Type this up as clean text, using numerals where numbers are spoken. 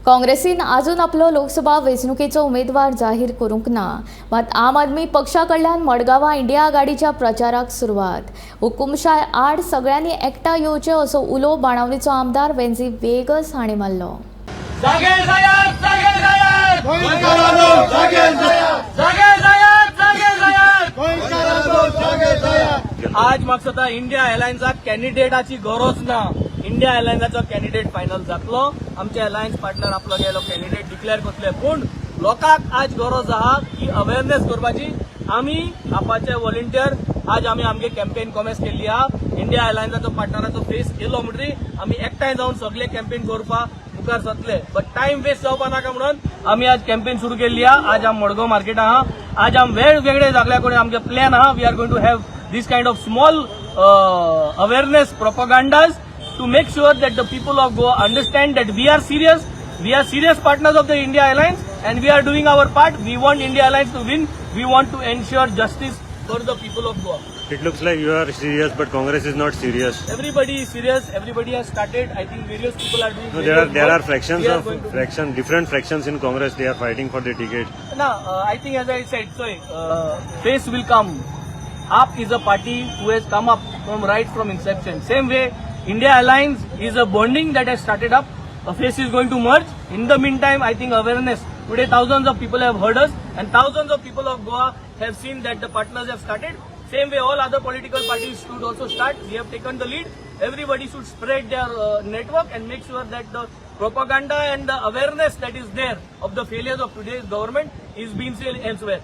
काँग्रेसीन अजून आपलो लोकसभा वेंचणुकेचो उमेदवार जाहीर करूंक ना, मात आम आदमी पक्षा कडल्यान मडगांवां इंडिया आघाडीच्या प्रचाराक सुरवात. हुकुमशाय आड सगळ्यांनी एकठांय येवचें असो उलो बाणावलीचो आमदार वेंजी वेगस हांणी मारलो. आज म्हाका दिसता इंडिया अलायन्साक कॅन्डिडेटाची गरज ना. इंडिया अलायन्साचो कॅन्डिडेट फायनल जातलो. आमचे अलायन्स पार्टनर आपलो गेलो कॅन्डिडेट डिक्लेअर करतले. पूण लोकांक आज गरज आहा की अवेअरनेस करपाची. आमी आपाचे व्हॉलंटियर आज आमी आमगे कॅम्पेन कॉमेस केल्ली आहा. इंडिया अलायन्साचो पार्टनराचो फेस येयलो म्हणटरी आमी एकठांय जावन सगळे कॅम्पेन करपा मुखार सरतले. बट टाइम वेस्ट जावपा नाका म्हणून आमी आज कॅम्पेन सुरू केल्ली आहा. आज आम मडगांव मार्केट आहा. आज आम वेगवेगळे जागल्या कडेन आमगे प्लॅन आहा. We are going to have this kind of small awareness propagandas to make sure that the people of Goa understand that we are serious partners of the India Alliance and we are doing our part. We want India Alliance to win. We want to ensure justice for the people of Goa. It looks like you are serious, but Congress is not serious. Everybody is serious. Everybody has started. I think various people are doing. No, there are different fractions in Congress. They are fighting for the ticket. No, I think as I said, face will come. AAP is a party who has come up from inception. Same way, India Alliance is a bonding that has started up. A face is going to merge. In the meantime, I think awareness. Today, thousands of people have heard us, and thousands of people of Goa have seen that the partners have started. Same way, all other political parties should also start. We have taken the lead. Everybody should spread their network and make sure that the propaganda and the awareness that is there of the failures of today's government is being seen elsewhere.